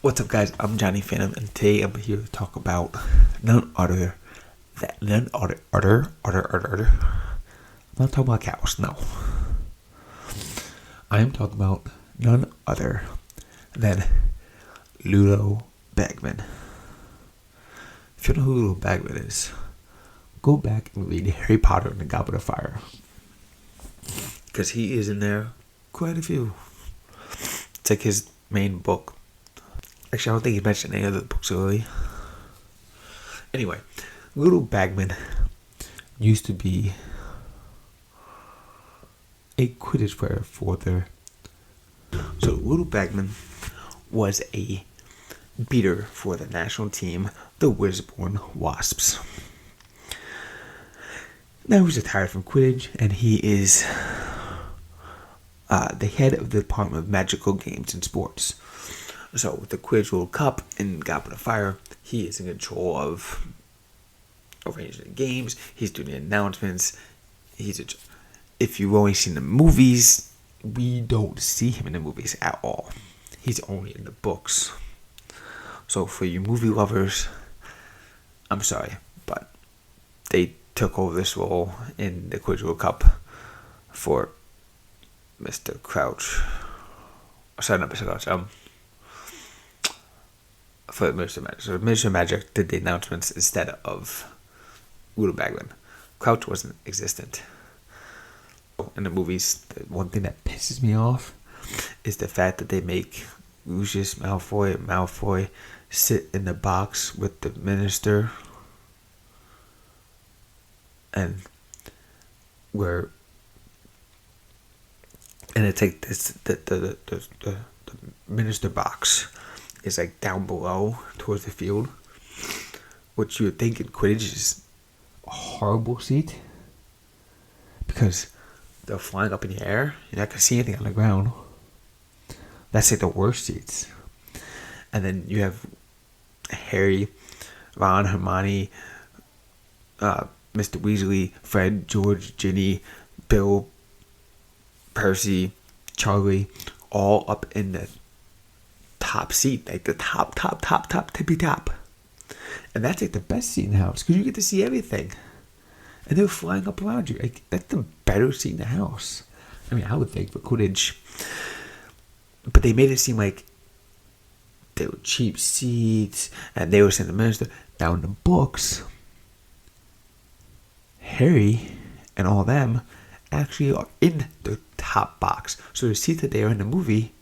What's up, guys? I'm Johnny Phantom, and today I'm here to talk about none other. I'm not talking about cows, no. I am talking about none other than Ludo Bagman. If you don't know who Ludo Bagman is, go back and read Harry Potter and the Goblet of Fire, because he is in there quite a few. It's like his main book. Actually, I don't think he mentioned any other books really. Anyway, Ludo Bagman used to be a Quidditch player for So Ludo Bagman was a beater for the national team, the Wisborne Wasps. Now he's retired from Quidditch, and he is the head of the Department of Magical Games and Sports. So with the Quidditch World Cup and Goblet of Fire, he is in control of arranging the games. He's doing the announcements. If you've only seen the movies, we don't see him in the movies at all. He's only in the books. So for you movie lovers, I'm sorry, but they took over this role in the Quidditch World Cup for Mr. Crouch. Sorry, not Mr. Crouch. For Mr. Magic. So Mr. Magic did the announcements instead of Ludo Bagman. Crouch wasn't existent. In the movies, the one thing that pisses me off is the fact that they make Lucius Malfoy sit in the box with the minister, and it's like this the minister box is like down below towards the field, which you would think in Quidditch is a horrible seat because they're flying up in the air. You're not gonna see anything on the ground. That's like the worst seats. And then you have Harry, Ron, Hermione, Mr. Weasley, Fred, George, Ginny, Bill, Percy, Charlie, all up in the top seat, like the top, tippy top. And that's like the best seat in the house because you get to see everything. And they're flying up around you. Like, that's the better seat in the house. I mean, I would think for Quidditch. But they made it seem like they were cheap seats and they were sending the minister. Now in the books, Harry and all them actually are in the top box. So the seat that they are in the movie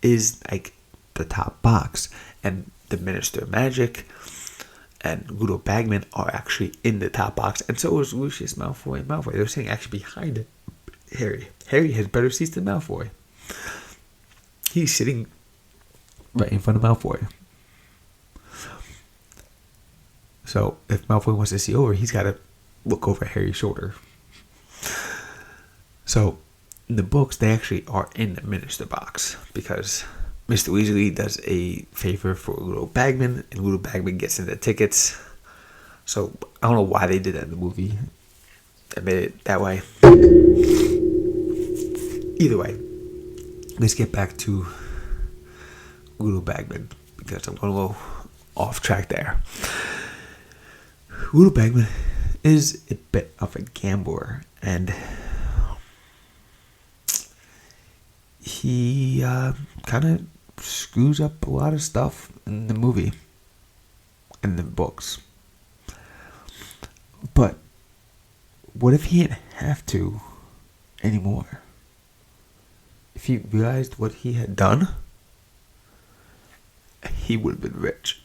is like the top box. And the Minister of Magic and Ludo Bagman are actually in the top box, and so is Lucius Malfoy and Malfoy. They're sitting actually behind Harry. Harry has better seats than Malfoy. He's sitting right in front of Malfoy. So if Malfoy wants to see over, he's got to look over Harry's shoulder. So in the books, they actually are in the Minister box because Mr. Weasley does a favor for Ludo Bagman, and Ludo Bagman gets into tickets. So I don't know why they did that in the movie. They made it that way. Either way, let's get back to Ludo Bagman because I'm going to go off track there. Ludo Bagman is a bit of a gambler, and he kind of screws up a lot of stuff in the movie and the books. But what if he didn't have to anymore? If he realized what he had done, he would have been rich.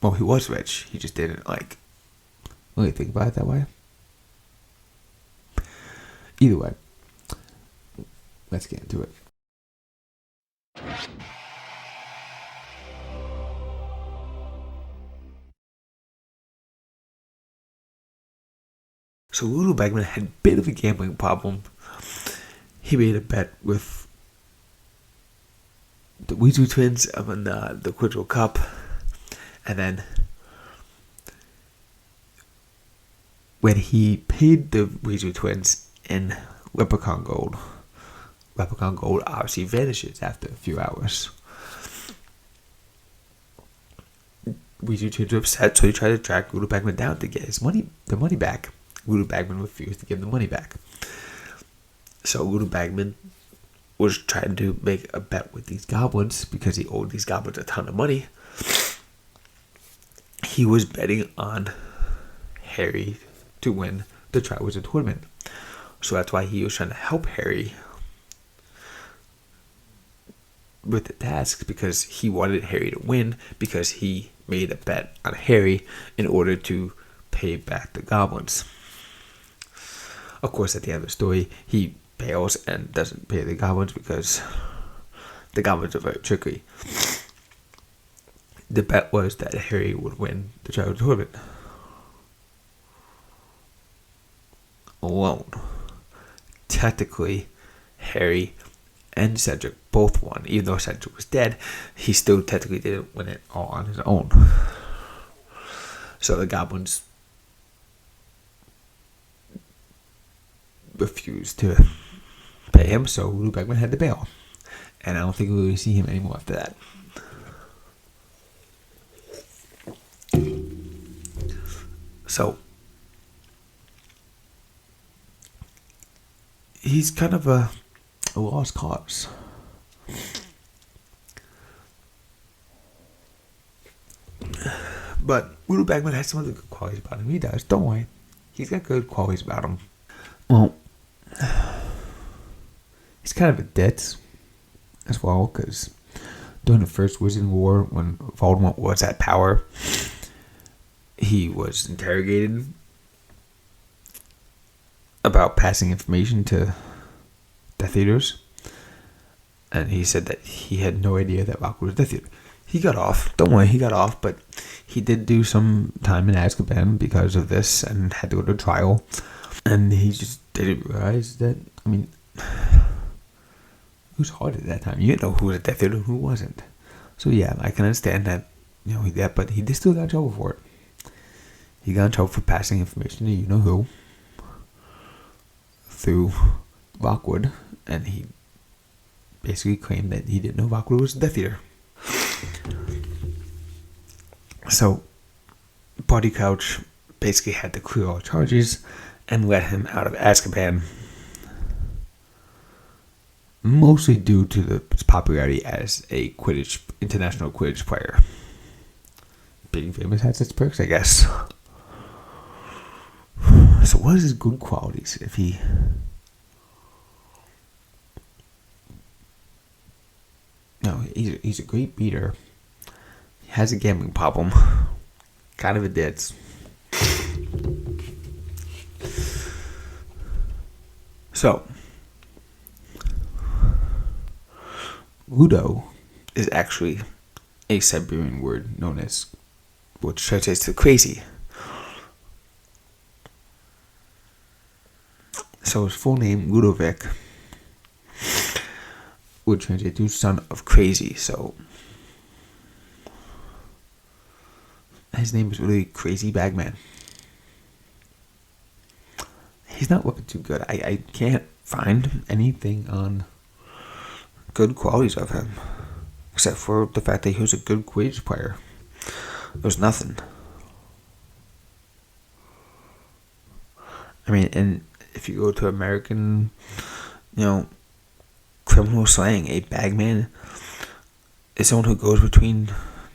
Well, he was rich. He just didn't really think about it that way. Either way, let's get into it. So Ludo Bagman had a bit of a gambling problem. He made a bet with the Weasley twins on the Quidditch World Cup, and then when he paid the Weasley twins in Leprechaun Gold obviously vanishes after a few hours. Weezy Twins were upset, so he tried to track Ludo Bagman down to get the money back. Ludo Bagman refused to give the money back. So Ludo Bagman was trying to make a bet with these goblins because he owed these goblins a ton of money. He was betting on Harry to win the Triwizard Tournament. So that's why he was trying to help Harry with the task, because he wanted Harry to win, because he made a bet on Harry in order to pay back the goblins. Of course, at the end of the story, he bails and doesn't pay the goblins because the goblins are very tricky. The bet was that Harry would win the Triwizard Tournament alone. Technically, Harry and Cedric both won. Even though Cedric was dead, he still technically didn't win it all on his own. So the goblins refused to pay him, so Ludo Bagman had to bail. And I don't think we'll see him anymore after that. So he's kind of a lost cause. But Ludo Bagman has some other good qualities about him. He does, don't worry. He's got good qualities about him. Well, he's kind of a ditz as well, because during the First Wizarding War, when Voldemort was at power, he was interrogated about passing information to Death Eaters, and he said that he had no idea that Voldemort was Death Eater. He got off. Don't worry, he got off, but he did do some time in Azkaban because of this and had to go to trial. And he just didn't realize that, I mean, it was hard at that time. You didn't know who was a Death Eater and who wasn't. So yeah, I can understand that, he did, but he still got in trouble for it. He got in trouble for passing information to you-know-who through Lockwood, and he basically claimed that he didn't know Lockwood was a Death Eater. So, Barty Crouch basically had to clear all charges and let him out of Azkaban, mostly due to his popularity as a international Quidditch player. Being famous has its perks, I guess. So what is his good qualities? If he... No, he's a great beater. He has a gambling problem. Kind of a ditz. So, Ludo is actually a Siberian word known as, which translates to crazy. So his full name, Ludovic, would translate to son of crazy. So his name is really Crazy Bagman. He's not looking too good. I can't find anything on good qualities of him, except for the fact that he was a good Quidditch player. There's nothing. I mean, and if you go to American, criminal slang, a bagman is someone who goes between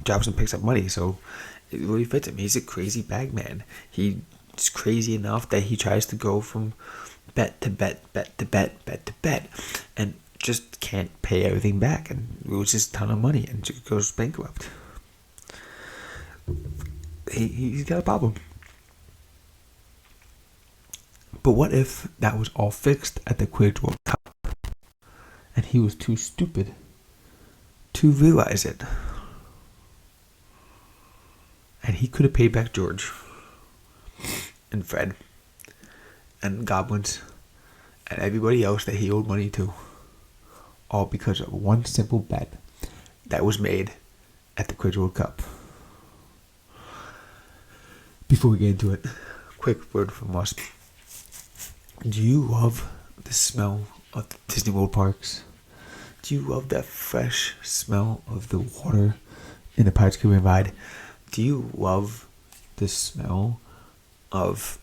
jobs and picks up money. So it really fits him. He's a crazy bagman. He's crazy enough that he tries to go from bet to bet, bet to bet, bet to bet, and just can't pay everything back and loses a ton of money and just goes bankrupt. He's got a problem. But what if that was all fixed at the Quidditch World Cup and he was too stupid to realize it? And he could have paid back George and Fred and goblins and everybody else that he owed money to, all because of one simple bet that was made at the Quidditch World Cup. Before we get into it, quick word from us. Do you love the smell of the Disney World parks? Do you love that fresh smell of the water in the Pirates of the Caribbean ride? Do you love the smell of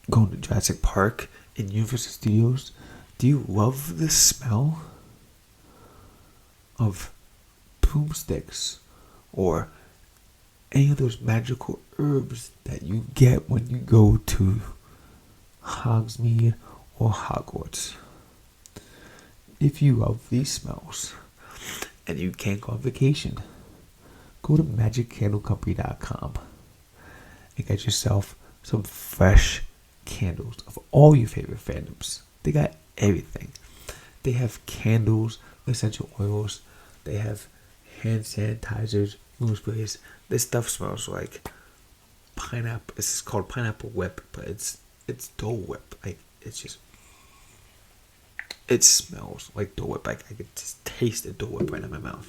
going to Jurassic Park in Universal Studios? Do you love the smell of broomsticks or any of those magical herbs that you get when you go to Hogsmeade or Hogwarts? If you love these smells and you can't go on vacation, go to magiccandlecompany.com and get yourself some fresh candles of all your favorite fandoms. They got everything. They have candles, essential oils, they have hand sanitizers, room sprays. This stuff smells like pineapple. This is called pineapple whip, but it's Dole Whip. Like it smells like Dole Whip. Like I could just taste the Dole Whip right in my mouth.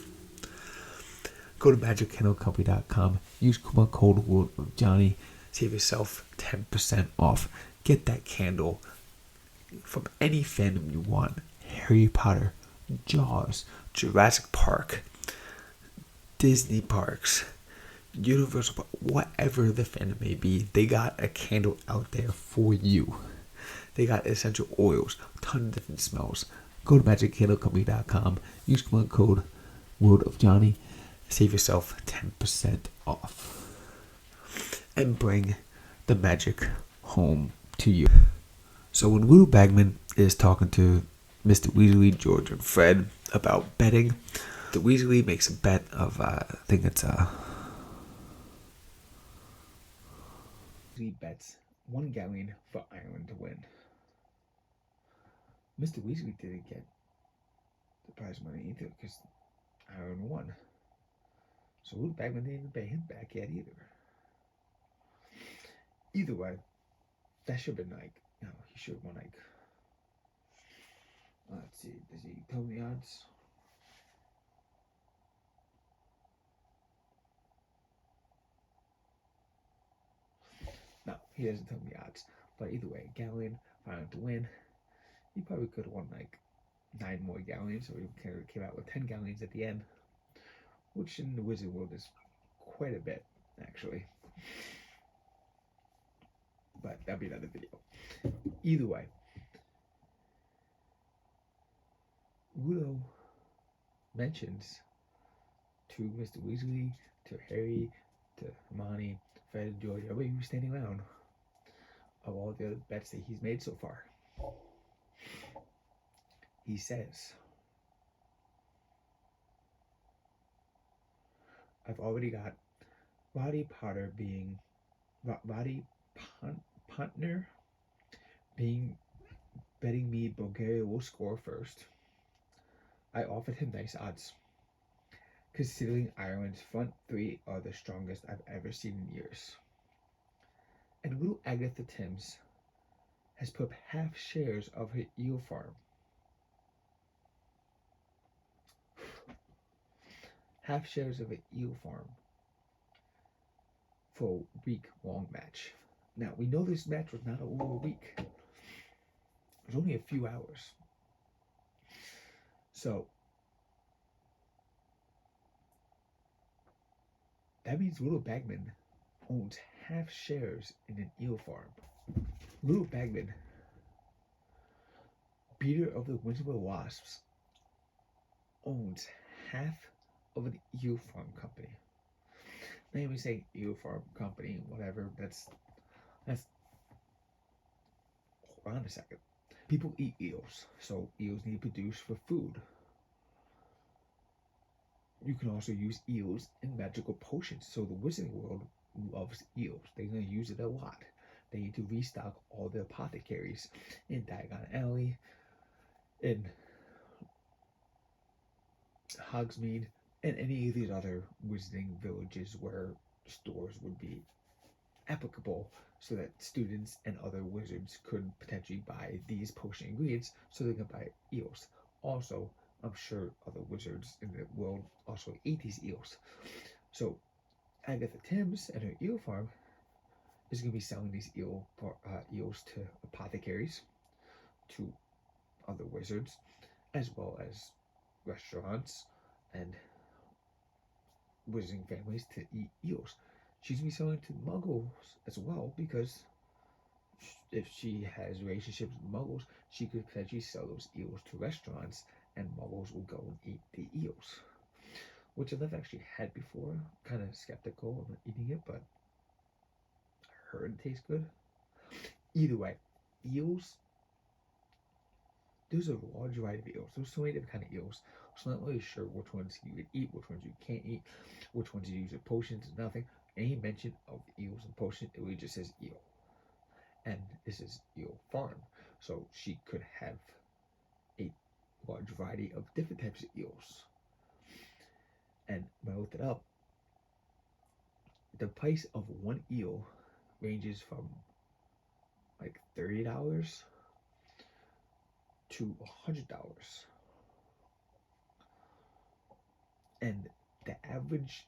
Go to magiccandlecompany.com. Use coupon code World of Johnny. Save yourself 10% off. Get that candle from any fandom you want. Harry Potter, Jaws, Jurassic Park, Disney parks, Universal Park, whatever the fandom may be, they got a candle out there for you. They got essential oils, tons of different smells. Go to magiccandlecompany.com. Use coupon code World of Johnny. Save yourself 10% off. And bring the magic home to you. So when Ludo Bagman is talking to Mr. Weasley, George, and Fred about betting, the Weasley makes a bet of, I think it's he bets 1 gallon for Ireland to win. Mr. Weasley didn't get the prize money either because Ireland won. So Ludo Bagman didn't even pay him back yet either. Either way, that should have been like, he should have won like, let's see, does he tell me the odds? No, he doesn't tell me the odds. But either way, gallon, Ireland to win. He probably could have won like 9 more gallons, or he came out with 10 gallons at the end, which in the Wizard world is quite a bit, actually. But that'll be another video. Either way, Ludo mentions to Mr. Weasley, to Harry, to Hermione, Fred, and George, everybody who's standing around, of all the other bets that he's made so far. He says, I've already got Roddy Potter being Roddy Puntner being betting me Bulgaria will score first. I offered him nice odds, considering Ireland's front 3 are the strongest I've ever seen in years. And little Agatha Timms has put up half shares of her eel farm. Half shares of an eel farm for a week-long match. Now, we know this match was not over a week. It was only a few hours. So, that means Ludo Bagman owns half shares in an eel farm. Ludo Bagman, beater of the Winterville Wasps, owns half of an eel farm company. Not even saying eel farm company, whatever. That's. Hold on a second. People eat eels, so eels need to produce for food. You can also use eels in magical potions. So the wizarding world loves eels. They're going to use it a lot. They need to restock all the apothecaries in Diagon Alley, in Hogsmeade, and any of these other wizarding villages where stores would be applicable so that students and other wizards could potentially buy these potion ingredients so they can buy eels. Also, I'm sure other wizards in the world also eat these eels. So Agatha Timms and her eel farm is going to be selling these eels to apothecaries, to other wizards, as well as restaurants and wizarding families to eat eels. She's gonna be selling to muggles as well, because if she has relationships with muggles, she could potentially sell those eels to restaurants, and muggles will go and eat the eels, which I've never actually had before. Kind of skeptical of eating it, but I heard it tastes good. Either way, eels. There's a large variety of eels. There's so many different kind of eels. So I'm not really sure which ones you would eat, which ones you can't eat, which ones you use in potions, nothing. Any mention of eels and potions, it really just says eel. And this is eel farm. So she could have a large variety of different types of eels. And when I looked it up, the price of one eel ranges from like $30 to $100. And the average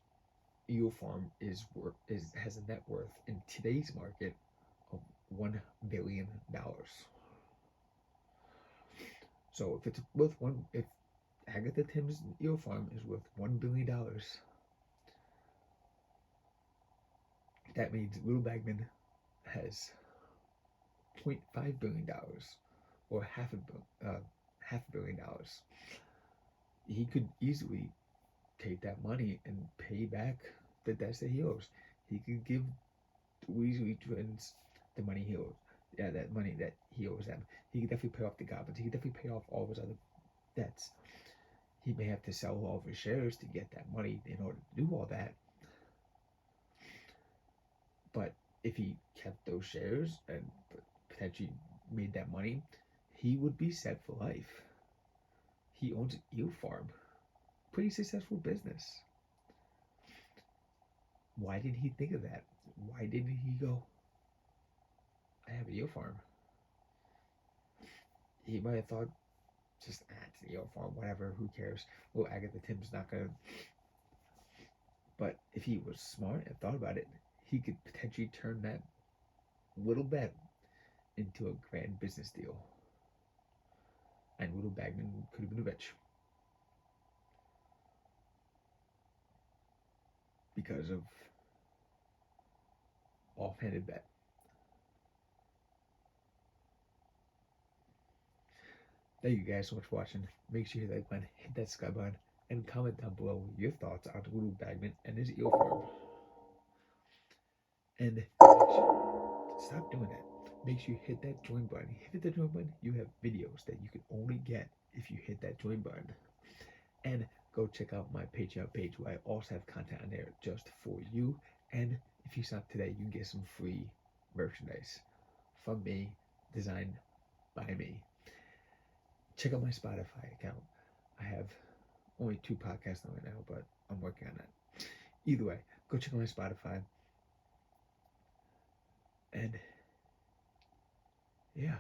eel farm has a net worth in today's market of $1 billion. So if Agatha Tim's eel farm is worth $1 billion, that means Ludo Bagman has $0.5 billion, or $500 million. He could easily take that money and pay back the debts that he owes. He could give the Weasley twins the money he owes. Yeah, that money that he owes them. He could definitely pay off the goblins. He could definitely pay off all of his other debts. He may have to sell all of his shares to get that money in order to do all that. But if he kept those shares and potentially made that money, he would be set for life. He owns an eel farm. Pretty successful business. Why didn't he think of that? Why didn't he go, I have an eel farm? He might have thought, just it's an eel farm, whatever, who cares? Well, Agatha Tim's not gonna. But if he was smart and thought about it, he could potentially turn that little bet into a grand business deal. And Ludo Bagman could have been rich because of offhanded bet. Thank you guys so much for watching. Make sure you hit that button, hit that subscribe button, and comment down below your thoughts on Ludo Bagman and his eel farm. And stop doing that. Make sure you hit that join button. Hit the join button. You have videos that you can only get if you hit that join button. And go check out my Patreon page, where I also have content on there just for you. And if you sign up today, you can get some free merchandise from me, designed by me. Check out my Spotify account. I have only 2 podcasts on right now, but I'm working on that. Either way, go check out my Spotify. And yeah.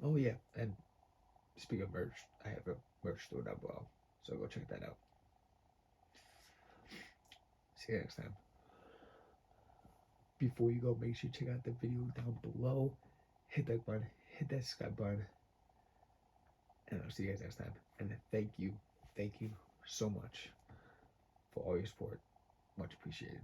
Oh yeah. And speaking of merch, I have a merch store down below. So go check that out. See you next time. Before you go, make sure you check out the video down below. Hit that button, hit that subscribe button. And I'll see you guys next time. And thank you so much for all your support. Much appreciated.